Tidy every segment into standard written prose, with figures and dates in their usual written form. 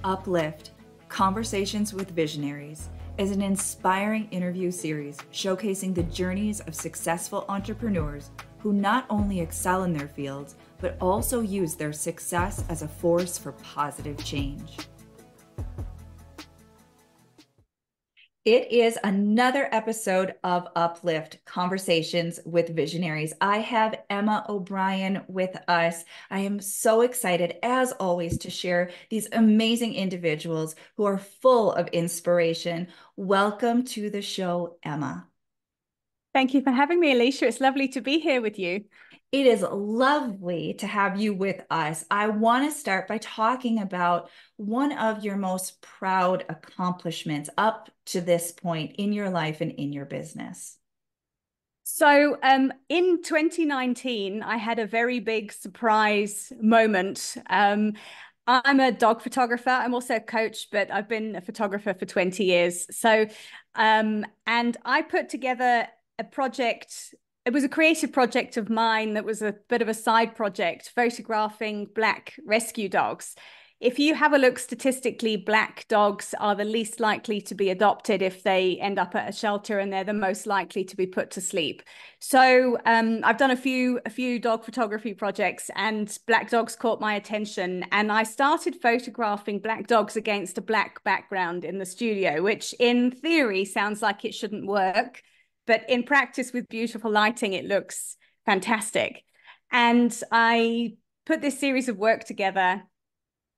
Uplift, Conversations with Visionaries, is an inspiring interview series showcasing the journeys of successful entrepreneurs who not only excel in their fields, but also use their success as a force for positive change. It is another episode of Uplift, Conversations with Visionaries. I have Emma O'Brien with us. I am so excited, as always, to share these amazing individuals who are full of inspiration. Welcome to the show, Emma. Thank you for having me, Alicia. It's lovely to be here with you. It is lovely to have you with us. I want to start by talking about one of your most proud accomplishments up to this point in your life and in your business. So in 2019, I had a very big surprise moment. I'm a dog photographer. I'm also a coach, but I've been a photographer for 20 years. And I put together a project. It was a creative project of mine that was a bit of a side project, photographing Black rescue dogs. If you have a look statistically, Black dogs are the least likely to be adopted if they end up at a shelter, and they're the most likely to be put to sleep. So I've done a few dog photography projects, and Black dogs caught my attention. And I started photographing Black dogs against a Black background in the studio, which in theory sounds like it shouldn't work. But in practice with beautiful lighting, it looks fantastic. And I put this series of work together,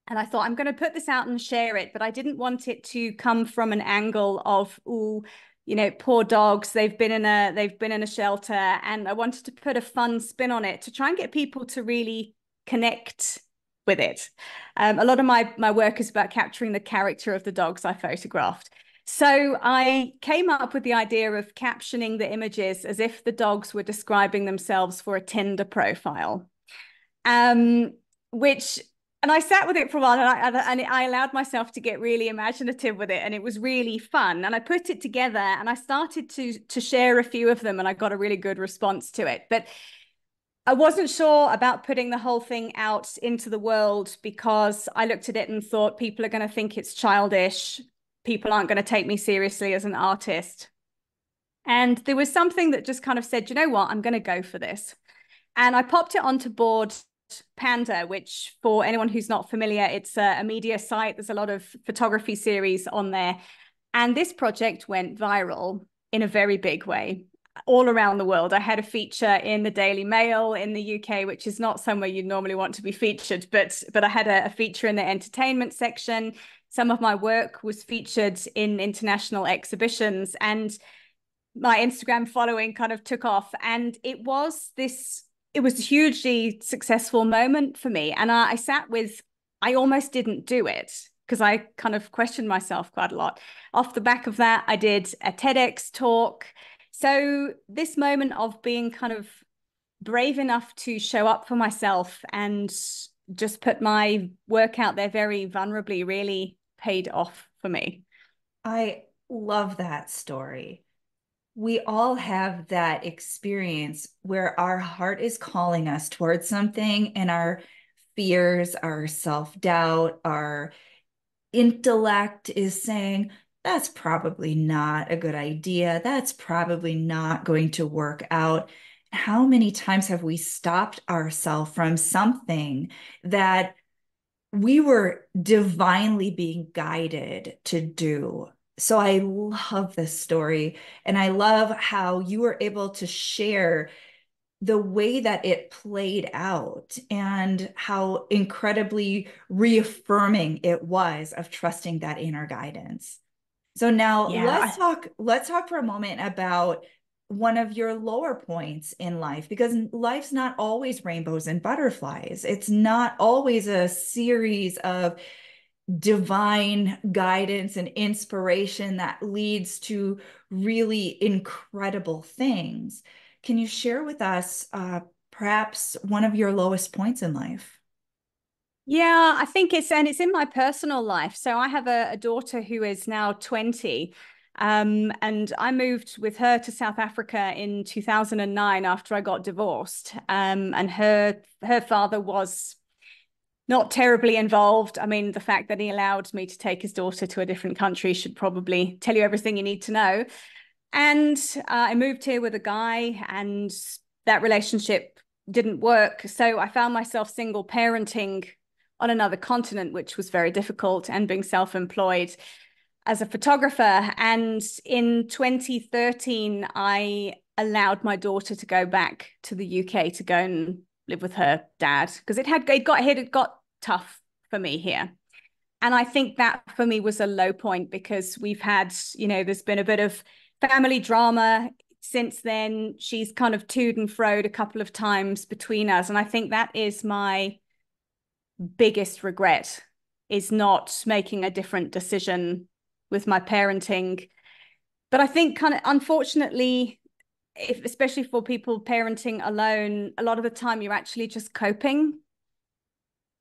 and I thought, I'm going to put this out and share it, but I didn't want it to come from an angle of, oh, you know, poor dogs, they've been in a shelter. And I wanted to put a fun spin on it to try and get people to really connect with it. A lot of my work is about capturing the character of the dogs I photographed. So I came up with the idea of captioning the images as if the dogs were describing themselves for a Tinder profile, which, and I sat with it for a while, and I allowed myself to get really imaginative with it, and it was really fun. And I put it together, and I started to share a few of them, and I got a really good response to it. But I wasn't sure about putting the whole thing out into the world, because I looked at it and thought people are going to think it's childish. People aren't going to take me seriously as an artist. And there was something that just kind of said, you know what, I'm going to go for this. And I popped it onto Board Panda, which, for anyone who's not familiar, it's a media site. There's a lot of photography series on there. And this project went viral in a very big way all around the world. I had a feature in the Daily Mail in the UK, which is not somewhere you'd normally want to be featured, but I had a feature in the entertainment section. Some of my work was featured in international exhibitions, and my Instagram following kind of took off. And it was a hugely successful moment for me. And I sat with, I almost didn't do it because I kind of questioned myself quite a lot. Off the back of that, I did a TEDx talk. So this moment of being kind of brave enough to show up for myself and just put my work out there very vulnerably really paid off for me. I love that story. We all have that experience where our heart is calling us towards something, and our fears, our self-doubt, our intellect is saying, that's probably not a good idea. That's probably not going to work out. How many times have we stopped ourselves from something that we were divinely being guided to do? So I love this story, and I love how you were able to share the way that it played out and how incredibly reaffirming it was of trusting that inner guidance. So now Yeah. let's talk for a moment about one of your lower points in life, because life's not always rainbows and butterflies. It's not always a series of divine guidance and inspiration that leads to really incredible things. Can you share with us perhaps one of your lowest points in life? Yeah, I think it's in my personal life. So I have a daughter who is now 20. And I moved with her to South Africa in 2009 after I got divorced. And her father was not terribly involved. I mean, the fact that he allowed me to take his daughter to a different country should probably tell you everything you need to know. And I moved here with a guy, and that relationship didn't work. So I found myself single parenting on another continent, which was very difficult, and being self-employed as a photographer. And in 2013, I allowed my daughter to go back to the UK to go and live with her dad, because it got tough for me here. And I think that for me was a low point, because we've had, there's been a bit of family drama since then. She's kind of toed and froed a couple of times between us. And I think that is my biggest regret, is not making a different decision with my parenting. But I think, kind of unfortunately, especially for people parenting alone, a lot of the time you're actually just coping.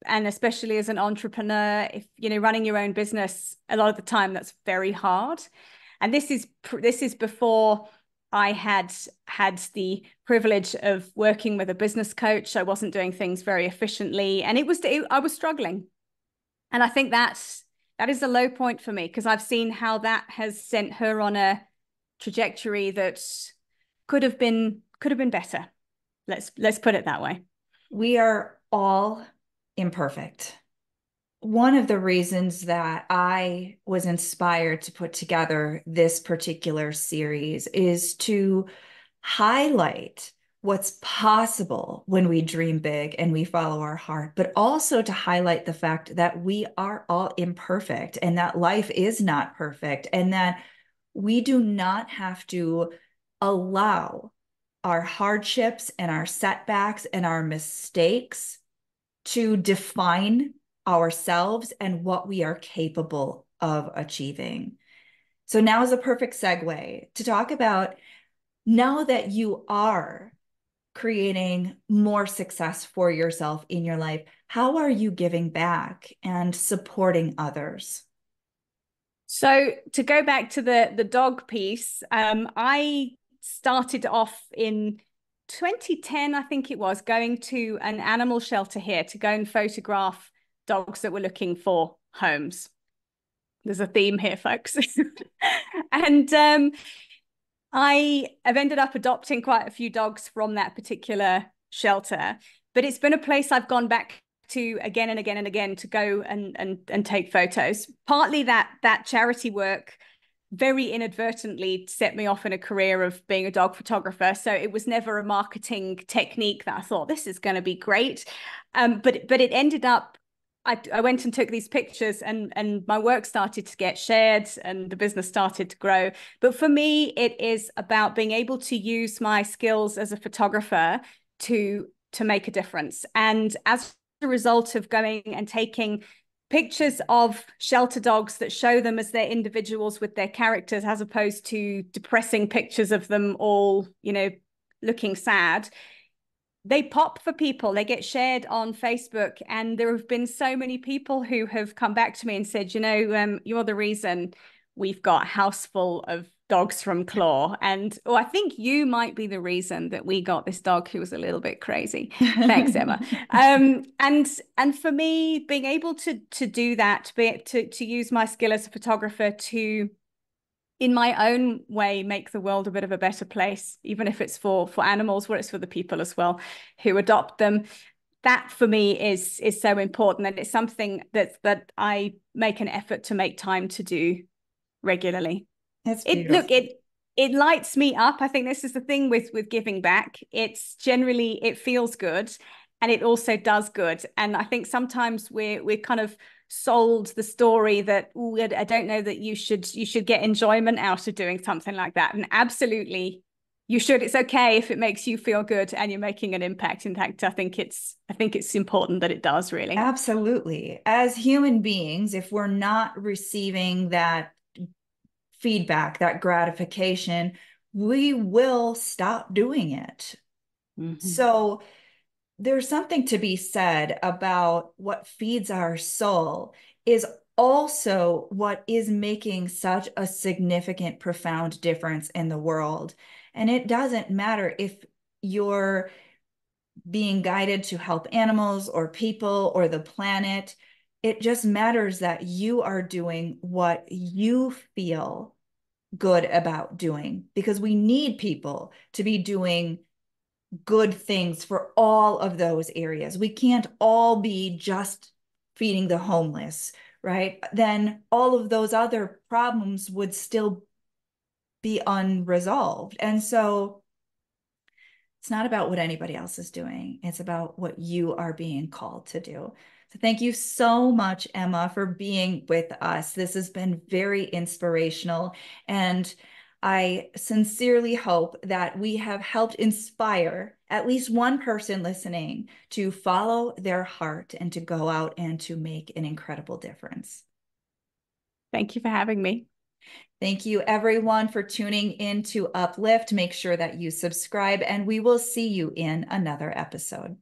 And especially as an entrepreneur, if running your own business, a lot of the time that's very hard. And this is before I had the privilege of working with a business coach. I wasn't doing things very efficiently, and I was struggling. And I think that is a low point for me, because I've seen how that has sent her on a trajectory that could have been better. Let's put it that way. We are all imperfect. One of the reasons that I was inspired to put together this particular series is to highlight what's possible when we dream big and we follow our heart, but also to highlight the fact that we are all imperfect, and that life is not perfect, and that we do not have to allow our hardships and our setbacks and our mistakes to define ourselves and what we are capable of achieving. So now is a perfect segue to talk about, now that you are creating more success for yourself in your life, how are you giving back and supporting others? So to go back to the dog piece, I started off in 2010, I think it was, going to an animal shelter here to go and photograph dogs that were looking for homes. There's a theme here, folks. And I have ended up adopting quite a few dogs from that particular shelter, but it's been a place I've gone back to again and again and again to go and take photos. Partly that charity work very inadvertently set me off in a career of being a dog photographer. So it was never a marketing technique that I thought this is going to be great. But it ended up, I went and took these pictures, and my work started to get shared and the business started to grow. But for me, it is about being able to use my skills as a photographer to make a difference. And as a result of going and taking pictures of shelter dogs that show them as their individuals with their characters, as opposed to depressing pictures of them all, looking sad, they pop for people. They get shared on Facebook. And there have been so many people who have come back to me and said, you're the reason we've got a house full of dogs from Claw. And I think you might be the reason that we got this dog who was a little bit crazy. Thanks, Emma. And for me, being able to do that, to use my skill as a photographer to, in my own way, make the world a bit of a better place, even if it's for animals, or it's for the people as well who adopt them. That for me is so important, and it's something that I make an effort to make time to do regularly. That's beautiful. It lights me up. I think this is the thing with giving back. It's generally, it feels good, and it also does good. And I think sometimes we're kind of sold the story that, I don't know, that you should get enjoyment out of doing something like that. And absolutely you should. It's okay if it makes you feel good and you're making an impact. In fact, I think it's important that it does, really. Absolutely. As human beings, if we're not receiving that feedback, that gratification, we will stop doing it. Mm-hmm. So there's something to be said about what feeds our soul is also what is making such a significant, profound difference in the world. And it doesn't matter if you're being guided to help animals or people or the planet. It just matters that you are doing what you feel good about doing, because we need people to be doing good things for all of those areas. We can't all be just feeding the homeless, right? Then all of those other problems would still be unresolved. And so it's not about what anybody else is doing. It's about what you are being called to do. So thank you so much, Emma, for being with us. This has been very inspirational. And I sincerely hope that we have helped inspire at least one person listening to follow their heart and to go out and to make an incredible difference. Thank you for having me. Thank you, everyone, for tuning in to Uplift. Make sure that you subscribe, and we will see you in another episode.